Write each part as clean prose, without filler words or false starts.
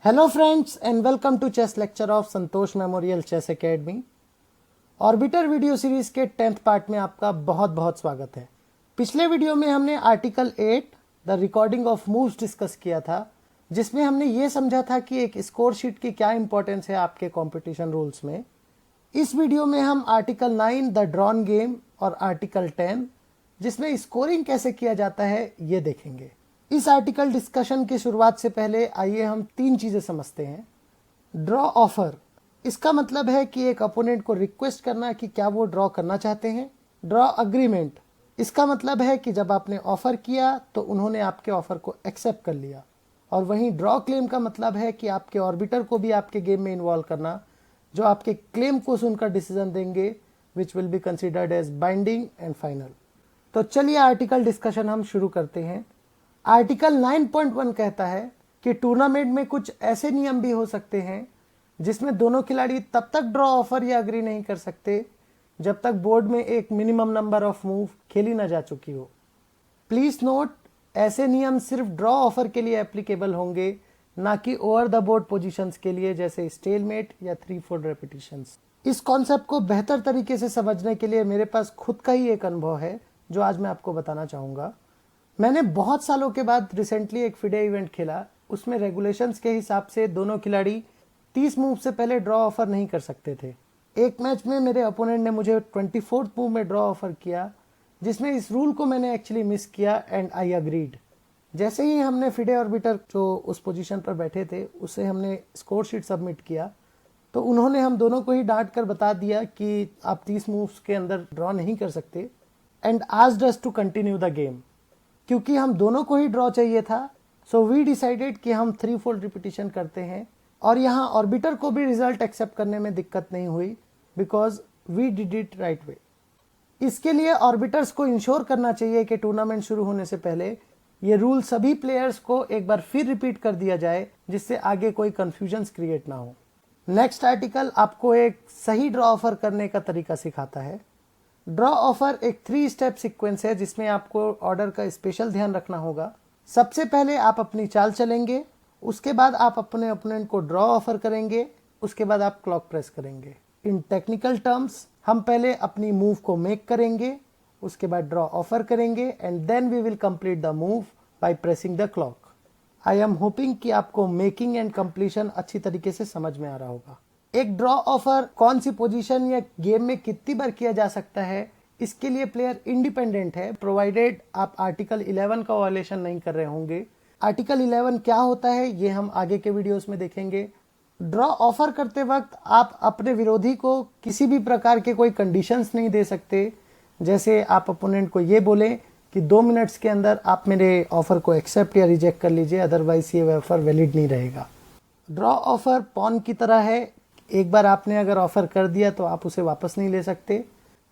Hello friends and welcome to chess lecture of Santosh memorial chess academy. Orbiter video series के 10th part में आपका बहुत बहुत स्वागत है। पिछले वीडियो में हमने article 8 the recording of moves discuss किया था, जिसमें हमने ये समझा था कि एक स्कोर शीट की क्या इंपॉर्टेंस है आपके कंपटीशन रूल्स में। इस वीडियो में हम आर्टिकल 9 द ड्रॉन गेम और आर्टिकल 10 जिसमें स्कोरिंग कैसे किया जाता है ये देखेंगे। इस आर्टिकल डिस्कशन की शुरुआत से पहले आइए हम 3 चीजें समझते हैं। ड्रॉ ऑफर, इसका मतलब है कि एक अपोनेंट को रिक्वेस्ट करना कि क्या वो ड्रॉ करना चाहते हैं। ड्रॉ अग्रीमेंट, इसका मतलब है कि जब आपने ऑफर किया तो उन्होंने आपके ऑफर को एक्सेप्ट कर लिया। और वहीं ड्रॉ क्लेम का मतलब है कि आपके ऑर्बिटर को भी आपके गेम में इन्वॉल्व करना, जो आपके क्लेम को सुनकर डिसीजन देंगे, which will be considered as binding and final. तो चलिए आर्टिकल डिस्कशन हम शुरू करते हैं। आर्टिकल 9.1 कहता है कि टूर्नामेंट में कुछ ऐसे नियम भी हो सकते हैं जिसमें दोनों खिलाड़ी तब तक ड्रॉ ऑफर या अग्री नहीं कर सकते जब तक बोर्ड में एक मिनिमम नंबर ऑफ मूव खेली न जा चुकी हो। प्लीज नोट, ऐसे नियम सिर्फ ड्रॉ ऑफर के लिए एप्लीकेबल होंगे, ना कि ओवर द बोर्ड पोजीशंस के लिए, जैसे स्टेलमेट या 3-4 रेपिटेशंस। इस कॉन्सेप्ट को बेहतर तरीके से समझने के लिए मेरे पास खुद का ही एक अनुभव है जो आज मैं आपको बताना चाहूंगा। मैंने बहुत सालों के बाद रिसेंटली एक फिडे इवेंट खेला। उसमें रेगुलेशंस के हिसाब से दोनों खिलाड़ी 30 मूव से पहले ड्रॉ ऑफर नहीं कर सकते थे। एक मैच में मेरे ओपोनेंट ने मुझे 24th मूव में ड्रॉ ऑफर किया, जिसमें इस रूल को मैंने एक्चुअली मिस किया एंड आई अग्रीड। जैसे ही हमने फिडे ऑर्बिटर जो उस पोजीशन पर बैठे थे उससे हमने स्कोर शीट सबमिट किया, तो उन्होंने हम दोनों को ही डांट कर बता दिया कि आप 30 मूव्स के अंदर ड्रॉ नहीं कर सकते and asked us to continue the game. क्योंकि हम दोनों को ही ड्रॉ चाहिए था, सो वी डिसाइडेड कि हम 3-4 रिपीटिशन करते हैं। और यहाँ ऑर्बिटर को भी रिजल्ट एक्सेप्ट करने में दिक्कत नहीं हुई, because we did it right way. इसके लिए ऑर्बिटर्स को इंश्योर करना चाहिए कि टूर्नामेंट शुरू होने से पहले ये रूल सभी प्लेयर्स को एक बार फिर रिपीट कर दिया जाए, जिससे आगे कोई कंफ्यूजन्स क्रिएट ना हो। नेक्स्ट आर्टिकल आपको एक सही ड्रॉ ऑफर करने का तरीका सिखाता है। ड्रॉ ऑफर एक 3 स्टेप सीक्वेंस है जिसमें आपको ऑर्डर का स्पेशल ध्यान रखना होगा। सबसे पहले आप अपनी चाल चलेंगे, उसके बाद आप अपने ओपोनेंट को ड्रॉ ऑफर करेंगे, उसके बाद आप क्लॉक प्रेस करेंगे। इन टेक्निकल टर्म्स हम पहले अपनी मूव को मेक करेंगे, उसके बाद ड्रॉ ऑफर करेंगे and then we will complete the move by pressing the clock. I am hoping कि आपको मेकिंग एंड कंप्लीशन अच्छी तरीके से समझ में आ रहा होगा। एक ड्रॉ ऑफर कौन सी पोजीशन या गेम में कितनी बार किया जा सकता है, इसके लिए प्लेयर इंडिपेंडेंट है, प्रोवाइडेड आप आर्टिकल 11 का वायलेशन नहीं कर रहे होंगे। आर्टिकल 11 क्या होता है ये हम आगे के वीडियोस में देखेंगे। ड्रॉ ऑफर करते वक्त आप अपने विरोधी को किसी भी प्रकार के कोई कंडीशंस नहीं दे सकते। जैसे आप अपोनेंट को ये बोले कि 2 मिनट्स के अंदर आप मेरे ऑफर को एक्सेप्ट या रिजेक्ट कर लीजिए, अदरवाइज ये ऑफर वैलिड नहीं रहेगा। ड्रॉ ऑफर पॉन की तरह है, एक बार आपने अगर ऑफर कर दिया तो आप उसे वापस नहीं ले सकते।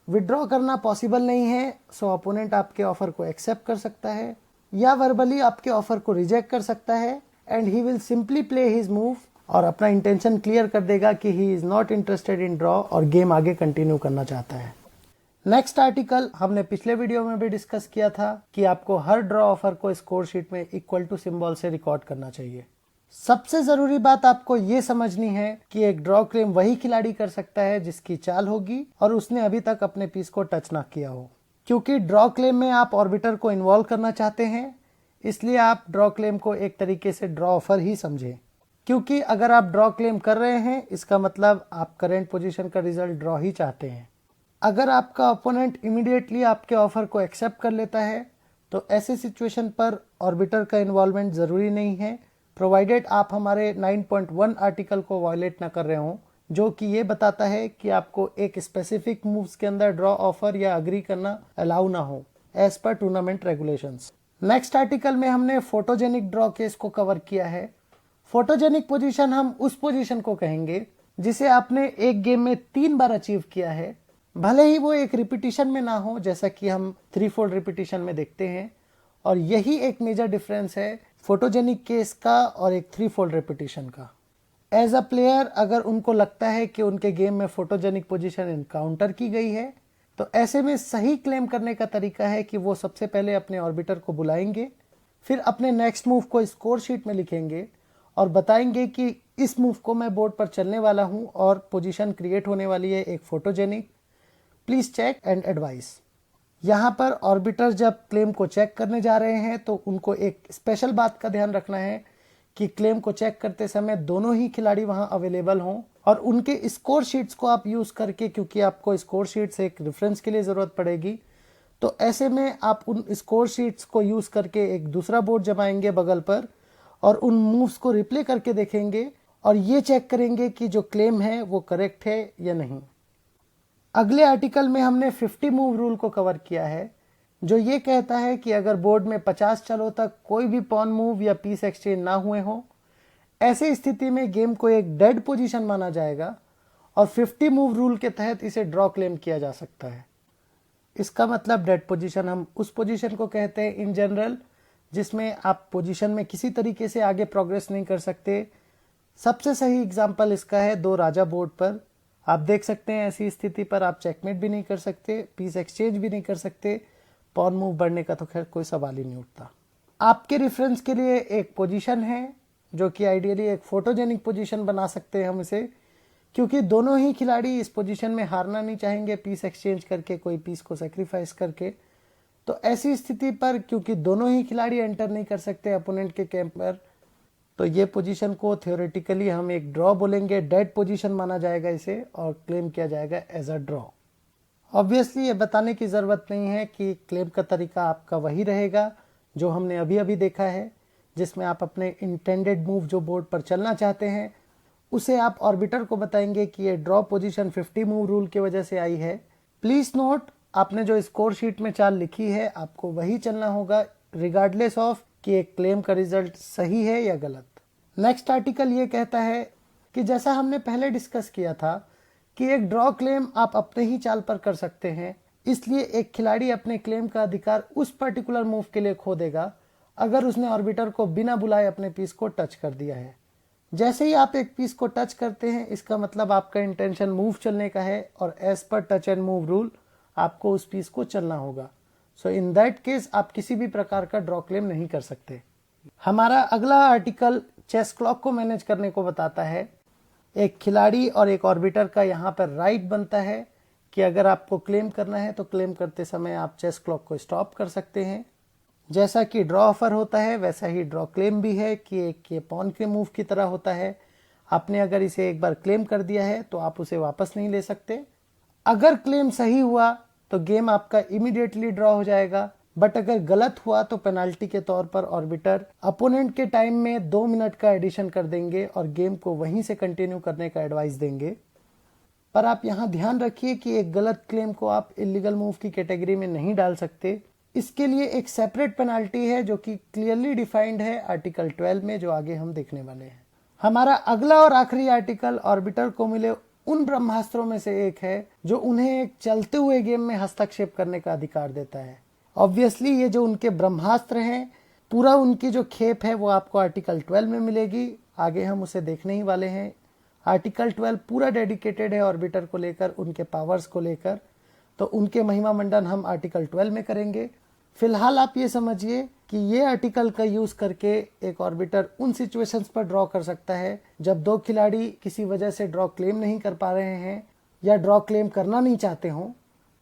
विड्रॉ करना पॉसिबल नहीं है, सो अपोनेंट आपके ऑफर को एक्सेप्ट कर सकता है या वर्बली आपके ऑफर को रिजेक्ट कर सकता है and he will simply play his move और अपना इंटेंशन क्लियर कर देगा कि he is not interested in draw और गेम आगे कंटिन्यू करना चाहता है। नेक्स्ट आर्टिकल हमने पिछले वीडियो में भी डिस्कस किया था कि आपको हर ड्रॉ ऑफर को स्कोर शीट में इक्वल टू सिंबल से रिकॉर्ड करना चाहिए। सबसे जरूरी बात आपको ये समझनी है कि एक ड्रॉ क्लेम वही खिलाड़ी कर सकता है जिसकी चाल होगी और उसने अभी तक अपने पीस को टच ना किया हो। क्योंकि ड्रॉ क्लेम में आप ऑर्बिटर को इन्वॉल्व करना चाहते हैं, इसलिए आप ड्रॉ क्लेम को एक तरीके से ड्रॉ ऑफर ही समझें। क्योंकि अगर आप ड्रॉ क्लेम कर रहे हैं, इसका मतलब आप करेंट पोजीशन का रिजल्ट ड्रॉ ही चाहते हैं। अगर आपका ओपोनेंट इमीडिएटली आपके ऑफर को एक्सेप्ट कर लेता है तो ऐसे सिचुएशन पर ऑर्बिटर का इन्वॉल्वमेंट जरूरी नहीं है, प्रोवाइडेड आप हमारे 9.1 आर्टिकल को वायलेट ना कर रहे हो, जो कि ये बताता है कि आपको एक स्पेसिफिक मूव्स के अंदर ड्रॉ ऑफर या अग्री करना अलाउ ना हो as per tournament regulations. Next article में हमने फोटोजेनिक ड्रॉ केस को कवर किया है। फोटोजेनिक पोजीशन हम उस पोजीशन को कहेंगे जिसे आपने एक गेम में 3 बार अचीव किया है, भले ही वो एक रिपीटिशन में ना हो, जैसा कि हम 3-4 रिपीटिशन में देखते हैं। और यही एक मेजर डिफरेंस है फोटोजेनिक केस का और एक 3-4 रेपिटेशन का। एज अ प्लेयर अगर उनको लगता है कि उनके गेम में फोटोजेनिक पोजीशन इनकाउंटर की गई है, तो ऐसे में सही क्लेम करने का तरीका है कि वो सबसे पहले अपने ऑर्बिटर को बुलाएंगे, फिर अपने नेक्स्ट मूव को स्कोर शीट में लिखेंगे और बताएंगे कि इस मूव को मैं बोर्ड पर चलने वाला हूं और पोजीशन क्रिएट होने वाली है एक photogenic. Please check and advise. यहाँ पर ऑर्बिटर जब क्लेम को चेक करने जा रहे हैं तो उनको एक स्पेशल बात का ध्यान रखना है कि क्लेम को चेक करते समय दोनों ही खिलाड़ी वहां अवेलेबल हों और उनके स्कोर शीट्स को आप यूज करके, क्योंकि आपको स्कोर शीट्स एक रेफरेंस के लिए जरूरत पड़ेगी, तो ऐसे में आप उन स्कोर शीट्स को यूज करके एक दूसरा बोर्ड जमाएंगे बगल पर और उन मूव्स को रिप्ले करके देखेंगे और ये चेक करेंगे कि जो क्लेम है वो करेक्ट है या नहीं। अगले आर्टिकल में हमने 50 मूव रूल को कवर किया है, जो ये कहता है कि अगर बोर्ड में 50 चालों तक कोई भी पॉन मूव या पीस एक्सचेंज ना हुए हो, ऐसे स्थिति में गेम को एक डेड पोजीशन माना जाएगा और 50 मूव रूल के तहत इसे ड्रॉ क्लेम किया जा सकता है। इसका मतलब डेड पोजीशन हम उस पोजीशन को कहते हैं इन जनरल जिसमें आप पोजीशन में किसी तरीके से आगे प्रोग्रेस नहीं कर सकते। सबसे सही एग्जांपल इसका है 2 राजा बोर्ड पर। आप देख सकते हैं ऐसी स्थिति पर आप चेकमेट भी नहीं कर सकते, पीस एक्सचेंज भी नहीं कर सकते, पॉन मूव बढ़ने का तो खैर कोई सवाल ही नहीं उठता। आपके रेफरेंस के लिए एक पोजीशन है जो कि आइडियली एक फोटोजेनिक पोजीशन बना सकते हैं हम इसे, क्योंकि दोनों ही खिलाड़ी इस पोजीशन में हारना नहीं चाहेंगे पीस एक्सचेंज करके, कोई पीस को सेक्रीफाइस करके। तो ऐसी स्थिति पर क्योंकि दोनों ही खिलाड़ी एंटर नहीं कर सकते अपोनेंट के कैंप पर, तो ये पोजीशन को थियोरेटिकली हम एक ड्रॉ बोलेंगे, डेड पोजीशन माना जाएगा इसे और क्लेम किया जाएगा एज अ ड्रॉ। ऑब्वियसली ये बताने की ज़रूरत नहीं है कि क्लेम का तरीका आपका वही रहेगा जो हमने अभी अभी देखा है, जिसमें आप अपने इंटेंडेड मूव जो बोर्ड पर चलना चाहते हैं उसे आप ऑर्बिटर को बताएंगे कि ये ड्रॉ पोजीशन 50 मूव रूल की वजह से आई है। प्लीज़ नोट, आपने जो स्कोर शीट में चाल लिखी है आपको वही चलना होगा रिगार्डलेस ऑफ कि एक क्लेम का रिजल्ट सही है या गलत। नेक्स्ट आर्टिकल ये कहता है कि जैसा हमने पहले डिस्कस किया था कि एक ड्रॉ क्लेम आप अपने ही चाल पर कर सकते हैं, इसलिए एक खिलाड़ी अपने क्लेम का अधिकार उस पर्टिकुलर मूव के लिए खो देगा अगर उसने ऑर्बिटर को बिना बुलाए अपने पीस को टच कर दिया है। जैसे ही आप एक पीस को टच करते हैं इसका मतलब आपका इंटेंशन मूव चलने का है और as per touch and move rule आपको उस पीस को चलना होगा। सो इन दैट केस आप किसी भी प्रकार का ड्रॉ क्लेम नहीं कर सकते। हमारा अगला आर्टिकल चेस क्लॉक को मैनेज करने को बताता है। एक खिलाड़ी और एक ऑर्बिटर का यहाँ पर राइट बनता है कि अगर आपको क्लेम करना है तो क्लेम करते समय आप चेस क्लॉक को स्टॉप कर सकते हैं। जैसा कि ड्रॉ ऑफर होता है वैसा ही ड्रॉ क्लेम भी है कि एक के पॉन के मूव की तरह होता है। आपने अगर इसे एक बार क्लेम कर दिया है तो आप उसे वापस नहीं ले सकते। अगर क्लेम सही हुआ तो गेम आपका इमीडिएटली ड्रॉ हो जाएगा, बट अगर गलत हुआ तो पेनाल्टी के तौर पर ऑर्बिटर अपोनेंट के टाइम में 2 मिनट का एडिशन कर देंगे और गेम को वहीं से कंटिन्यू करने का एडवाइस देंगे। पर आप यहाँ ध्यान रखिए कि एक गलत क्लेम को आप इलीगल मूव की कैटेगरी में नहीं डाल सकते। इसके लिए एक सेपरेट पेनाल्टी है जो कि क्लियरली डिफाइंड है आर्टिकल 12 में, जो आगे हम देखने वाले हैं। हमारा अगला और आखिरी आर्टिकल ऑर्बिटर को मिले उन ब्रह्मास्त्रों में से एक है जो उन्हें एक चलते हुए गेम में हस्तक्षेप करने का अधिकार देता है। ऑब्वियसली ये जो उनके ब्रह्मास्त्र हैं, पूरा उनकी जो खेप है वो आपको आर्टिकल 12 में मिलेगी। आगे हम उसे देखने ही वाले हैं। आर्टिकल 12 पूरा डेडिकेटेड है ऑर्बिटर को लेकर, उनके पावर्स को लेकर, तो उनके महिमा मंडन हम आर्टिकल 12 में करेंगे। फिलहाल आप ये समझिए कि ये आर्टिकल का यूज करके एक ऑर्बिटर उन सिचुएशंस पर ड्रॉ कर सकता है जब 2 खिलाड़ी किसी वजह से ड्रॉ क्लेम नहीं कर पा रहे हैं या ड्रॉ क्लेम करना नहीं चाहते हों।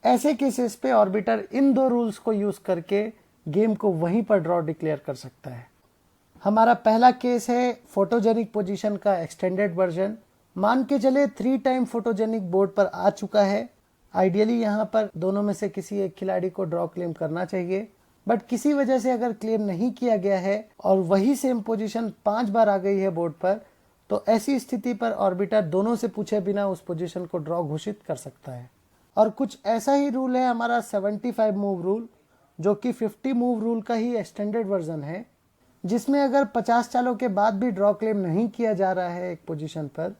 ऐसे केसेस पे ऑर्बिटर इन 2 रूल्स को यूज करके गेम को वहीं पर ड्रॉ डिक्लेयर कर सकता है। हमारा पहला केस है फोटोजेनिक पोजीशन का एक्सटेंडेड वर्जन। मान के चले 3 टाइम फोटोजेनिक बोर्ड पर आ चुका है। आइडियली यहाँ पर दोनों में से किसी एक खिलाड़ी को ड्रॉ क्लेम करना चाहिए, बट किसी वजह से अगर क्लेम नहीं किया गया है और वही सेम पोजीशन 5 बार आ गई है बोर्ड पर, तो ऐसी स्थिति पर ऑर्बिटर दोनों से पूछे बिना उस पोजीशन को ड्रॉ घोषित कर सकता है। और कुछ ऐसा ही रूल है हमारा 75 मूव रूल, जो कि 50 मूव रूल का ही एक्सटेंडेड वर्जन है, जिसमें अगर 50 चालों के बाद भी ड्रॉ क्लेम नहीं किया जा रहा है एक पोजीशन पर,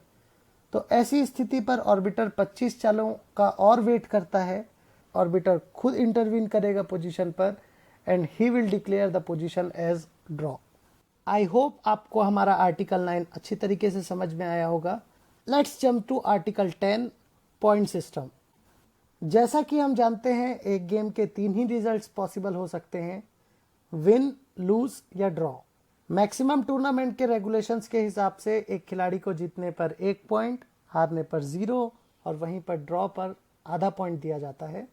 तो ऐसी स्थिति पर ऑर्बिटर 25 चालों का और वेट करता है। ऑर्बिटर खुद इंटरवीन करेगा पोजीशन पर and he will declare the position as draw. I hope आपको हमारा आर्टिकल 9 अच्छी तरीके से समझ में आया होगा। Let's jump to article 10 point system. जैसा कि हम जानते हैं एक गेम के 3 ही रिजल्ट्स पॉसिबल हो सकते हैं, विन, लूज या ड्रॉ। मैक्सिमम टूर्नामेंट के रेगुलेशंस के हिसाब से एक खिलाड़ी को जीतने पर 1 पॉइंट, हारने पर 0 और वहीं पर ड्रॉ पर आधा पॉइंट दिया जाता है।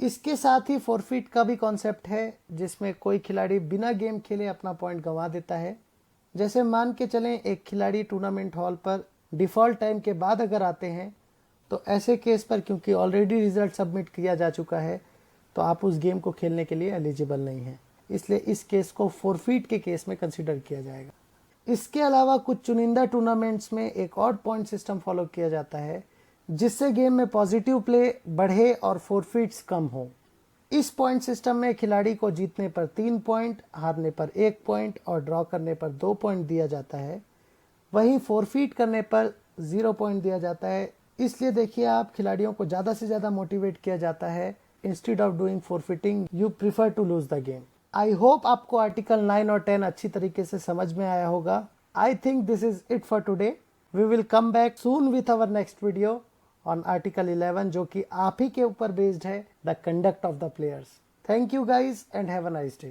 इसके साथ ही फोरफीट का भी कॉन्सेप्ट है, जिसमें कोई खिलाड़ी बिना गेम खेले अपना पॉइंट गंवा देता है। जैसे मान के चलें एक खिलाड़ी टूर्नामेंट हॉल पर डिफ़ॉल्ट टाइम के बाद अगर आते हैं, तो ऐसे केस पर क्योंकि ऑलरेडी रिजल्ट सबमिट किया जा चुका है, तो आप उस गेम को खेलने के लिए एलिजिबल नहीं हैं। इसलिए इस केस को फोरफीट के केस में कंसिडर किया जाएगा। इसके अलावा कुछ चुनिंदा टूर्नामेंट्स में एक और पॉइंट सिस्टम फॉलो किया जाता है, जिससे गेम में पॉजिटिव प्ले बढ़े और फोरफीट्स कम हो। इस पॉइंट सिस्टम में खिलाड़ी को जीतने पर 3 पॉइंट, हारने पर 1 पॉइंट और ड्रॉ करने पर 2 पॉइंट दिया जाता है। वहीं फोरफीट करने पर 0 पॉइंट दिया जाता है। इसलिए देखिए, आप खिलाड़ियों को ज़्यादा से ज़्यादा मोटिवेट किया जाता है। Instead of doing forfeiting you prefer to lose the game. I hope आपको आर्टिकल 9 और 10 अच्छी तरीके से समझ में आया होगा। I think this is it for today. We will come back soon with our next video on article 11, जो कि आप ही के ऊपर बेस्ड है, the conduct of the players. Thank you guys and have a nice day.